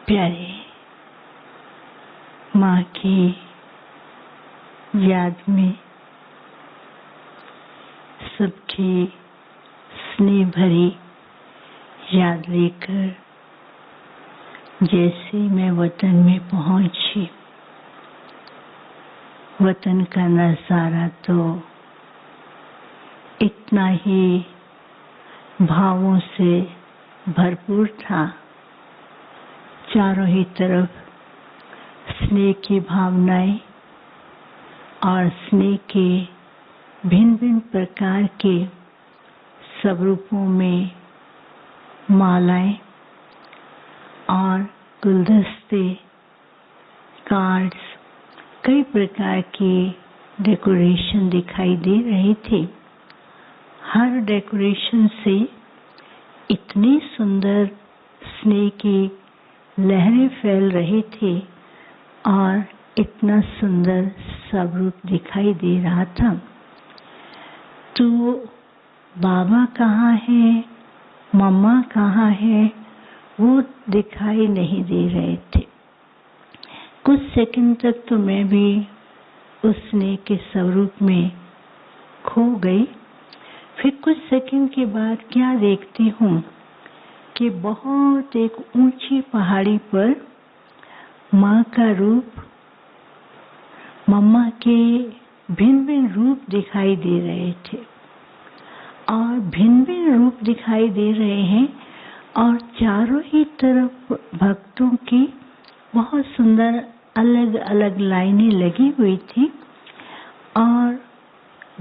प्यारे, माँ की याद में सबकी स्नेह भरी याद लेकर जैसे मैं वतन में पहुंची, वतन का नजारा तो इतना ही भावों से भरपूर था। चारों ही तरफ स्नेह की भावनाएं और स्नेह के भिन्न भिन्न प्रकार के स्वरूपों में मालाएं और गुलदस्ते, कार्ड्स, कई प्रकार की डेकोरेशन दिखाई दे रही थी। हर डेकोरेशन से इतनी सुंदर स्नेह की लहरें फैल रही थी और इतना सुंदर स्वरूप दिखाई दे रहा था। तो बाबा कहाँ है, मम्मा कहाँ है, वो दिखाई नहीं दे रहे थे। कुछ सेकंड तक तो मैं भी उस स्नेह के स्वरूप में खो गई। फिर कुछ सेकंड के बाद क्या देखती हूँ कि बहुत एक ऊंची पहाड़ी पर माँ का रूप, मम्मा के भिन्न भिन्न रूप दिखाई दे रहे थे और भिन्न भिन्न रूप दिखाई दे रहे हैं और चारों ही तरफ भक्तों की बहुत सुंदर अलग अलग लाइनें लगी हुई थी और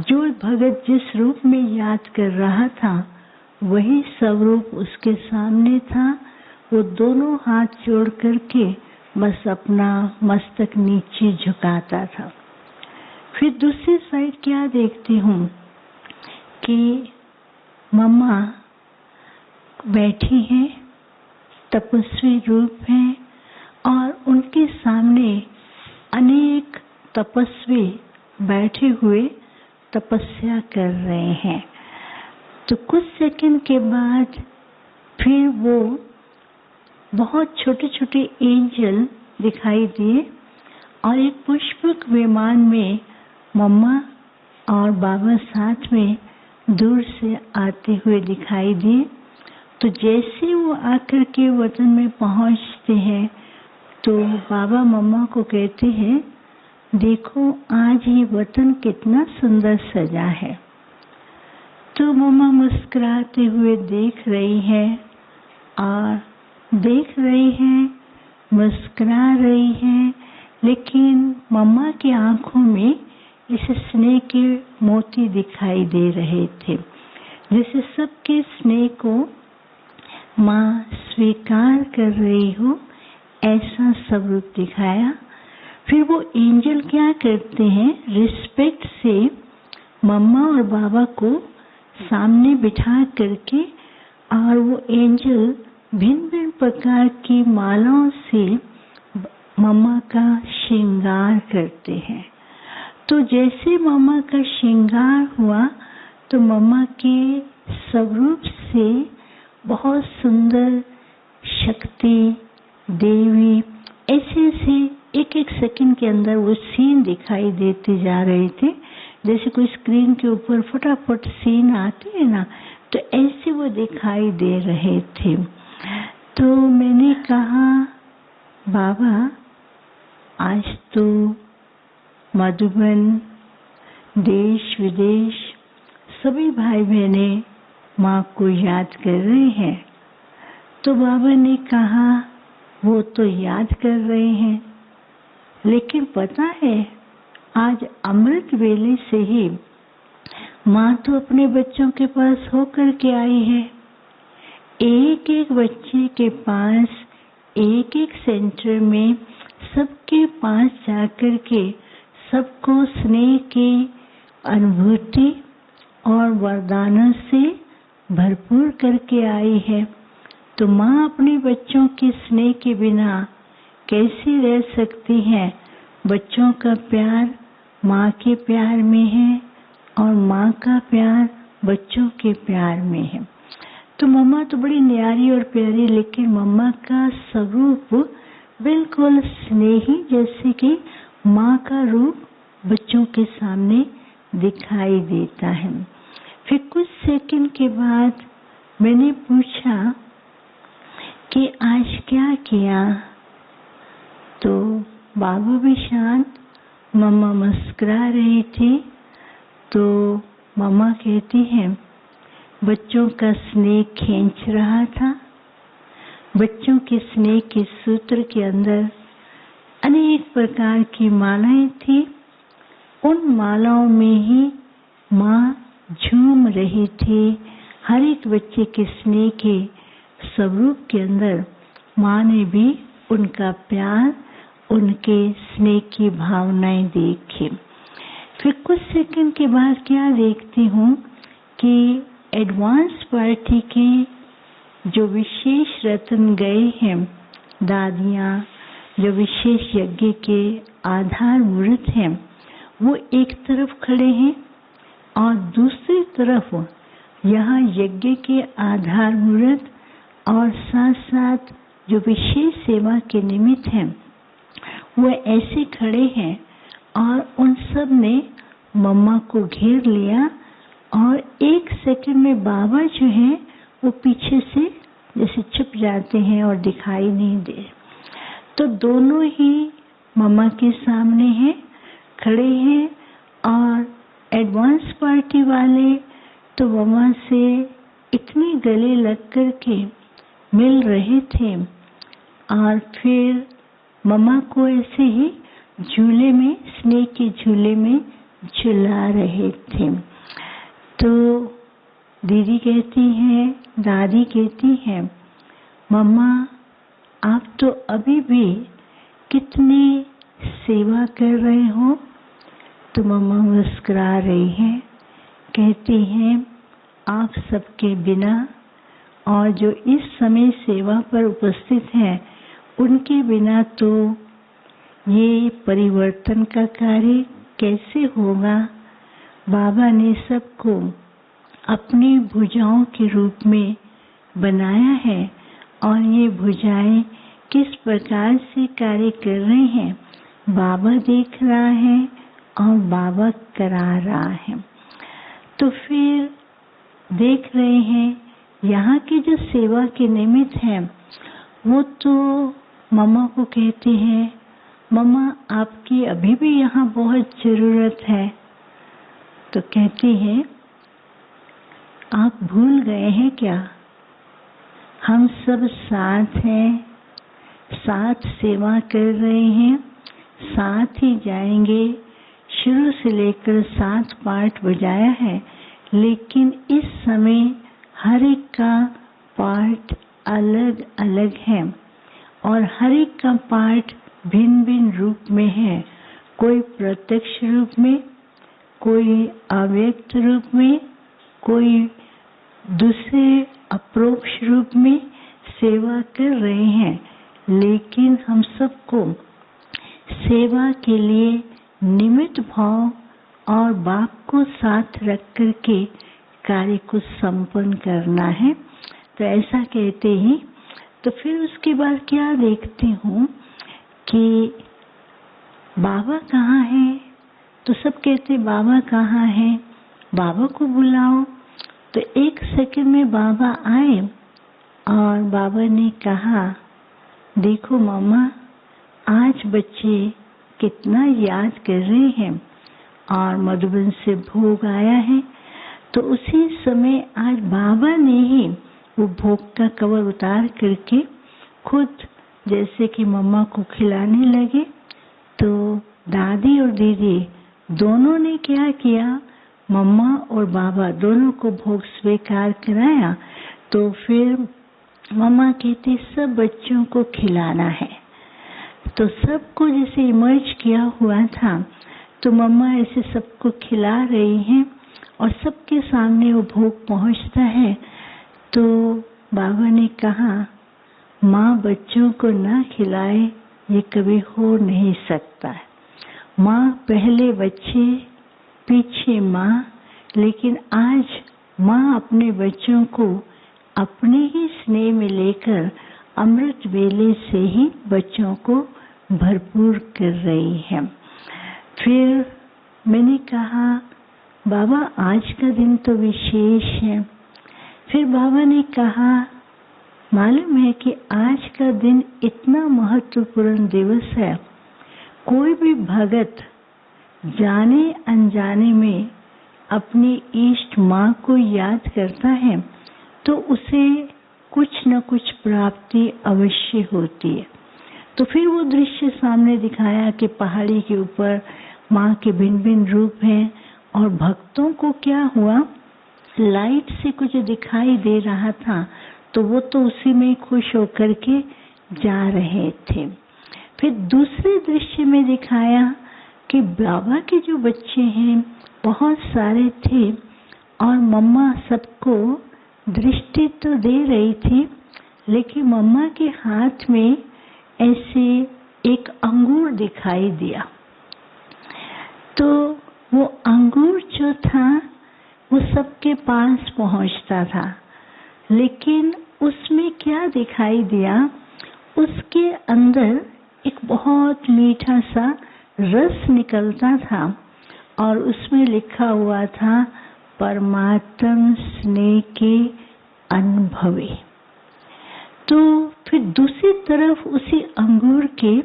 जो भगत जिस रूप में याद कर रहा था वही स्वरूप उसके सामने था। वो दोनों हाथ जोड़ करके बस अपना मस्तक नीचे झुकाता था। फिर दूसरी साइड क्या देखती हूँ कि मम्मा बैठी हैं, तपस्वी रूप हैं और उनके सामने अनेक तपस्वी बैठे हुए तपस्या कर रहे हैं। तो कुछ सेकंड के बाद फिर वो बहुत छोटे छोटे एंजल दिखाई दिए और एक पुष्पक विमान में मम्मा और बाबा साथ में दूर से आते हुए दिखाई दिए। तो जैसे वो आकर के वतन में पहुंचते हैं तो बाबा मम्मा को कहते हैं, देखो आज ये वतन कितना सुंदर सजा है। तो मम्मा मुस्कुराते हुए देख रही है और देख रही है, मुस्कुरा रही है, लेकिन मम्मा की आंखों में इस स्नेह के मोती दिखाई दे रहे थे। जैसे सबके स्नेह को माँ स्वीकार कर रही हो, ऐसा स्वरूप दिखाया। फिर वो एंजल क्या करते हैं, रिस्पेक्ट से मम्मा और बाबा को सामने बिठा करके और वो एंजल भिन्न भिन्न प्रकार की मालाओं से मम्मा का श्रृंगार करते हैं। तो जैसे मम्मा का श्रृंगार हुआ तो मम्मा के स्वरूप से बहुत सुंदर शक्ति, देवी, ऐसे ऐसे एक एक सेकंड के अंदर वो सीन दिखाई देते जा रहे थे। जैसे कोई स्क्रीन के ऊपर फटाफट सीन आते हैं ना, तो ऐसे वो दिखाई दे रहे थे। तो मैंने कहा, बाबा आज तो मधुबन, देश विदेश सभी भाई बहने माँ को याद कर रहे हैं। तो बाबा ने कहा, वो तो याद कर रहे हैं, लेकिन पता है आज अमृत वेले से ही माँ तो अपने बच्चों के पास होकर के आई है। एक एक बच्चे के पास, एक एक सेंटर में सबके पास जाकर के सबको स्नेह की अनुभूति और वरदानों से भरपूर करके आई है। तो माँ अपने बच्चों के स्नेह के बिना कैसे रह सकती है। बच्चों का प्यार माँ के प्यार में है और माँ का प्यार बच्चों के प्यार में है। तो मम्मा तो बड़ी न्यारी और प्यारी, लेकिन मम्मा का स्वरूप बिल्कुल स्नेही, जैसे कि माँ का रूप बच्चों के सामने दिखाई देता है। फिर कुछ सेकंड के बाद मैंने पूछा कि आज क्या किया, तो बाबू भी शांत, मम्मा मुस्कुरा रही थी। तो मम्मा कहती है बच्चों का स्नेह खींच रहा था। बच्चों के स्नेह के सूत्र के अंदर अनेक प्रकार की मालाएं थी। उन मालाओं में ही माँ झूम रही थी। हर एक बच्चे के स्नेह के स्वरूप के अंदर माँ ने भी उनका प्यार, उनके स्नेह की भावनाएं देखी। फिर कुछ सेकंड के बाद क्या देखती हूँ कि एडवांस पार्टी के जो विशेष रत्न गए हैं, दादियाँ, जो विशेष यज्ञ के आधार मूर्त हैं, वो एक तरफ खड़े हैं और दूसरी तरफ यहाँ यज्ञ के आधार मूर्त और साथ साथ जो विशेष सेवा के निमित्त हैं वो ऐसे खड़े हैं। और उन सब ने मम्मा को घेर लिया और एक सेकंड में बाबा जो है वो पीछे से जैसे छुप जाते हैं और दिखाई नहीं दे। तो दोनों ही मम्मा के सामने हैं, खड़े हैं। और एडवांस पार्टी वाले तो मम्मा से इतने गले लग कर के मिल रहे थे और फिर मम्मा को ऐसे ही झूले में, स्नेह के झूले में झुला रहे थे। तो दीदी कहती है, दादी कहती है, मम्मा आप तो अभी भी कितनी सेवा कर रहे हो। तो मम्मा मुस्कुरा रही है, कहती हैं आप सबके बिना और जो इस समय सेवा पर उपस्थित हैं उनके बिना तो ये परिवर्तन का कार्य कैसे होगा। बाबा ने सबको अपनी भुजाओं के रूप में बनाया है और ये भुजाएं किस प्रकार से कार्य कर रहे हैं बाबा देख रहा है और बाबा करा रहा है। तो फिर देख रहे हैं यहाँ की जो सेवा के निमित्त हैं वो तो मम्मा को कहते हैं, मम्मा आपकी अभी भी यहाँ बहुत ज़रूरत है। तो कहती है आप भूल गए हैं क्या, हम सब साथ हैं, साथ सेवा कर रहे हैं, साथ ही जाएंगे। शुरू से लेकर 7 पार्ट बजाया है, लेकिन इस समय हर एक का पार्ट अलग अलग है और हर एक का पार्ट भिन्न भिन्न रूप में है। कोई प्रत्यक्ष रूप में, कोई अव्यक्त रूप में, कोई दूसरे अप्रोक्ष रूप में सेवा कर रहे हैं। लेकिन हम सबको सेवा के लिए निमित्त भाव और बाप को साथ रख कर के कार्य को संपन्न करना है। तो ऐसा कहते ही तो फिर उसके बाद क्या देखती हूँ कि बाबा कहाँ है। तो सब कहते बाबा कहाँ है, बाबा को बुलाओ। तो एक सेकंड में बाबा आए और बाबा ने कहा, देखो मम्मा आज बच्चे कितना याद कर रहे हैं और मधुबन से भोग आया है। तो उसी समय आज बाबा ने ही वो भोग का कवर उतार करके खुद जैसे कि मम्मा को खिलाने लगे। तो दादी और दीदी दोनों ने क्या किया, मम्मा और बाबा दोनों को भोग स्वीकार कराया। तो फिर मम्मा कहती सब बच्चों को खिलाना है। तो सबको जैसे इमर्ज किया हुआ था, तो मम्मा ऐसे सबको खिला रही हैं और सबके सामने वो भोग पहुंचता है। तो बाबा ने कहा, माँ बच्चों को ना खिलाए ये कभी हो नहीं सकता। माँ पहले बच्चे, पीछे माँ, लेकिन आज माँ अपने बच्चों को अपने ही स्नेह में लेकर अमृत वेले से ही बच्चों को भरपूर कर रही है। फिर मैंने कहा बाबा आज का दिन तो विशेष है। फिर बाबा ने कहा मालूम है कि आज का दिन इतना महत्वपूर्ण दिवस है, कोई भी भगत जाने अनजाने में अपनी इष्ट माँ को याद करता है तो उसे कुछ न कुछ प्राप्ति अवश्य होती है। तो फिर वो दृश्य सामने दिखाया कि पहाड़ी के ऊपर माँ के भिन्न भिन्न रूप हैं और भक्तों को क्या हुआ, लाइट से कुछ दिखाई दे रहा था तो वो तो उसी में खुश होकर के जा रहे थे। फिर दूसरे दृश्य में दिखाया कि बाबा के जो बच्चे हैं बहुत सारे थे और मम्मा सबको दृष्टि तो दे रही थी, लेकिन मम्मा के हाथ में ऐसे एक अंगूर दिखाई दिया। तो वो अंगूर जो था वो सबके पास पहुंचता था, लेकिन उसमें क्या दिखाई दिया, उसके अंदर एक बहुत मीठा सा रस निकलता था और उसमें लिखा हुआ था परमात्म स्नेह के अनुभवे। तो फिर दूसरी तरफ उसी अंगूर के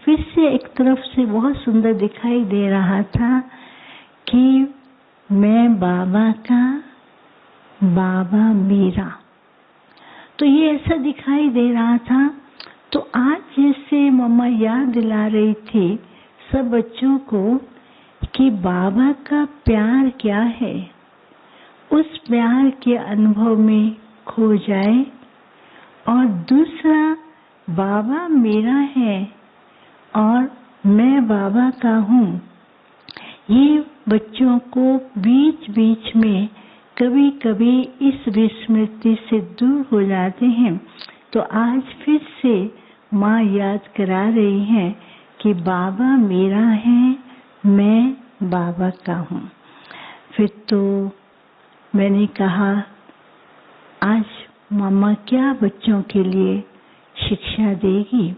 फिर से एक तरफ से बहुत सुंदर दिखाई दे रहा था कि मैं बाबा का, बाबा मेरा। तो ये ऐसा दिखाई दे रहा था। तो आज जैसे मम्मा याद दिला रही थी सब बच्चों को कि बाबा का प्यार क्या है, उस प्यार के अनुभव में खो जाए। और दूसरा बाबा मेरा है और मैं बाबा का हूँ, ये बच्चों को बीच बीच में कभी कभी इस विस्मृति से दूर हो जाते हैं। तो आज फिर से माँ याद करा रही है कि बाबा मेरा है, मैं बाबा का हूँ। फिर तो मैंने कहा आज मम्मा क्या बच्चों के लिए शिक्षा देगी।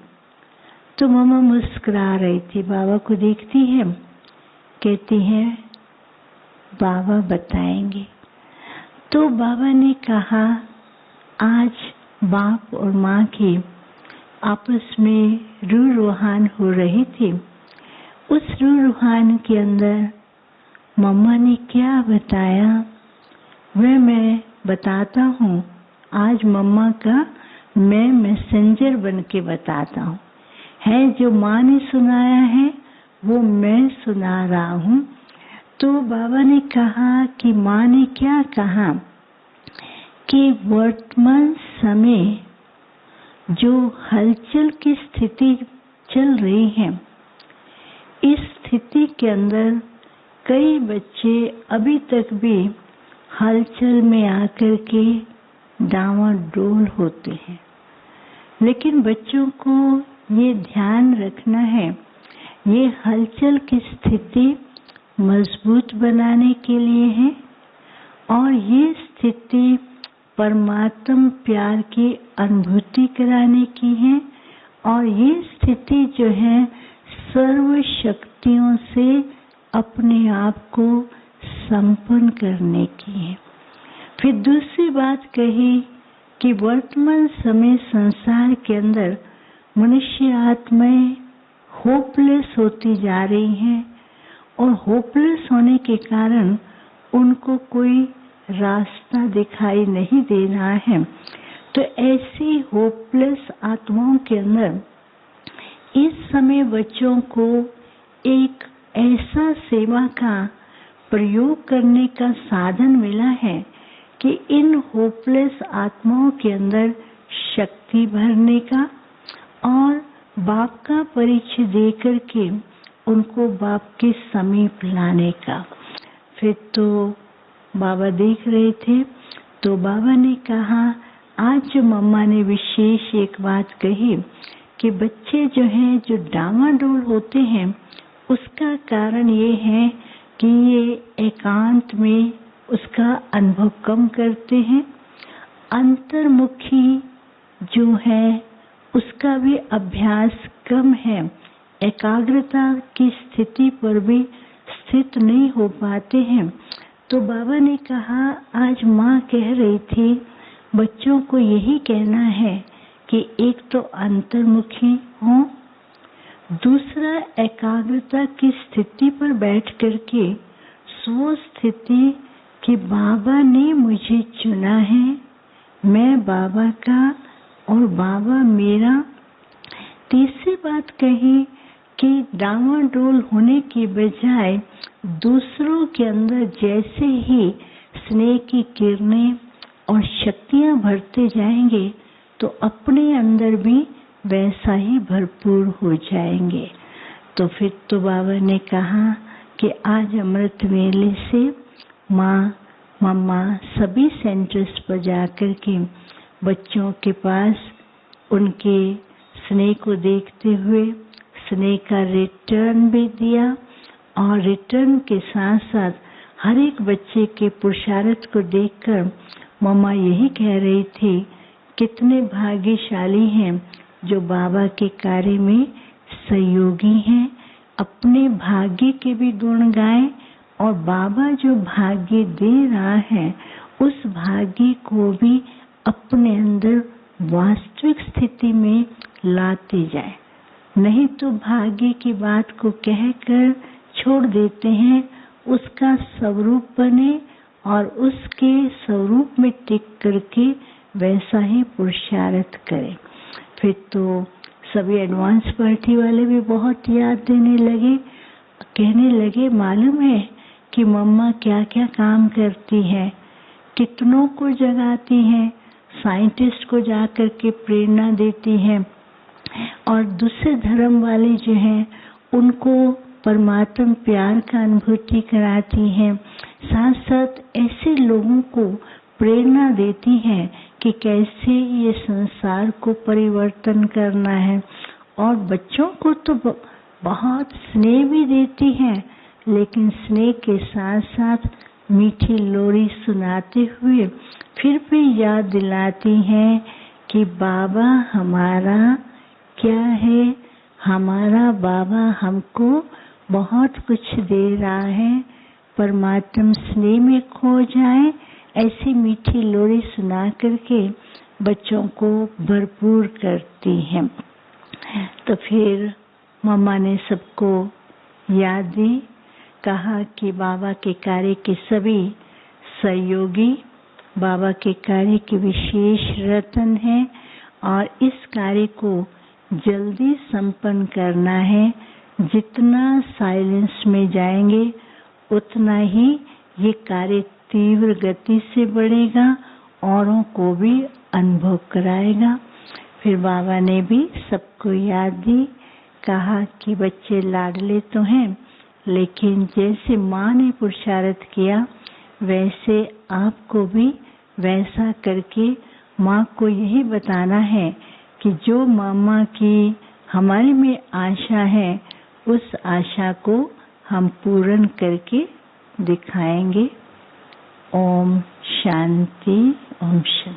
तो मम्मा मुस्कुरा रही थी, बाबा को देखती है, कहती है बाबा बताएंगे। तो बाबा ने कहा आज बाप और माँ की आपस में रूह रूहान हो रही थी। उस रूह रूहान के अंदर मम्मा ने क्या बताया वह मैं बताता हूँ। आज मम्मा का मैं मैसेंजर बन के बताता हूँ। है जो माँ ने सुनाया है वो मैं सुना रहा हूँ। तो बाबा ने कहा कि माँ ने क्या कहा कि वर्तमान समय जो हलचल की स्थिति चल रही है, इस स्थिति के अंदर कई बच्चे अभी तक भी हलचल में आकर के डावाडोल होते हैं। लेकिन बच्चों को ये ध्यान रखना है, ये हलचल की स्थिति मजबूत बनाने के लिए है और ये स्थिति परमात्म प्यार की अनुभूति कराने की है और ये स्थिति जो है सर्व शक्तियों से अपने आप को संपन्न करने की है। फिर दूसरी बात कही कि वर्तमान समय संसार के अंदर मनुष्य आत्माएं होपलेस होती जा रही हैं और होपलेस होने के कारण उनको कोई रास्ता दिखाई नहीं दे रहा है। तो ऐसी होपलेस आत्माओं के अंदर इस समय बच्चों को एक ऐसा सेवा का प्रयोग करने का साधन मिला है कि इन होपलेस आत्माओं के अंदर शक्ति भरने का और बाप का परिचय दे करके उनको बाप के समीप लाने का। फिर तो बाबा देख रहे थे तो बाबा ने कहा आज जो मम्मा ने विशेष एक बात कही कि बच्चे जो हैं जो डामाडोल होते हैं उसका कारण ये है कि ये एकांत में उसका अनुभव कम करते हैं अंतर्मुखी जो है उसका भी अभ्यास कम है, एकाग्रता की स्थिति पर भी स्थित नहीं हो पाते हैं। तो बाबा ने कहा, आज माँ कह रही थी बच्चों को यही कहना है कि एक तो अंतर्मुखी हो, दूसरा एकाग्रता की स्थिति पर बैठ करके स्व स्थिति कि बाबा ने मुझे चुना है, मैं बाबा का और बाबा मेरा। तीसरी बात कही कि डामाडोल होने की बजाय दूसरों के अंदर जैसे ही स्नेह की किरणें और शक्तियां भरते जाएंगे तो अपने अंदर भी वैसा ही भरपूर हो जाएंगे। तो फिर तो बाबा ने कहा कि आज अमृत वेले से माँ, मम्मा सभी सेंटर्स पर जाकर के बच्चों के पास उनके स्नेह को देखते हुए स्नेह का रिटर्न भी दिया और रिटर्न के साथ साथ हर एक बच्चे के पुरुषार्थ को देखकर मम्मा यही कह रही थी, कितने भाग्यशाली हैं जो बाबा के कार्य में सहयोगी हैं। अपने भाग्य के भी गुण गाएं और बाबा जो भाग्य दे रहा है उस भाग्य को भी अपने अंदर वास्तविक स्थिति में लाते जाए। नहीं तो भाग्य की बात को कहकर छोड़ देते हैं, उसका स्वरूप बने और उसके स्वरूप में टिक करके वैसा ही पुरुषार्थ करें। फिर तो सभी एडवांस पार्टी वाले भी बहुत याद देने लगे, कहने लगे मालूम है कि मम्मा क्या क्या काम करती है, कितनों को जगाती हैं, साइंटिस्ट को जाकर के प्रेरणा देती हैं और दूसरे धर्म वाले जो हैं उनको परमात्मा प्यार का अनुभूति कराती हैं। साथ साथ ऐसे लोगों को प्रेरणा देती हैं कि कैसे ये संसार को परिवर्तन करना है और बच्चों को तो बहुत स्नेह भी देती हैं, लेकिन स्नेह के साथ साथ मीठी लोरी सुनाते हुए फिर भी याद दिलाती हैं कि बाबा हमारा क्या है, हमारा बाबा हमको बहुत कुछ दे रहा है, परमात्मा स्नेह में खो जाए, ऐसी मीठी लोरी सुना करके बच्चों को भरपूर करती हैं। तो फिर मम्मा ने सबको याद दी, कहा कि बाबा के कार्य के सभी सहयोगी बाबा के कार्य के विशेष रतन हैं और इस कार्य को जल्दी संपन्न करना है। जितना साइलेंस में जाएंगे उतना ही ये कार्य तीव्र गति से बढ़ेगा, औरों को भी अनुभव कराएगा। फिर बाबा ने भी सबको याद दी, कहा कि बच्चे लाडले तो हैं, लेकिन जैसे माँ ने पुरुषार्थ किया वैसे आपको भी वैसा करके माँ को यही बताना है कि जो मामा की हमारे में आशा है उस आशा को हम पूर्ण करके दिखाएंगे। ओम शांति, ओम शांति।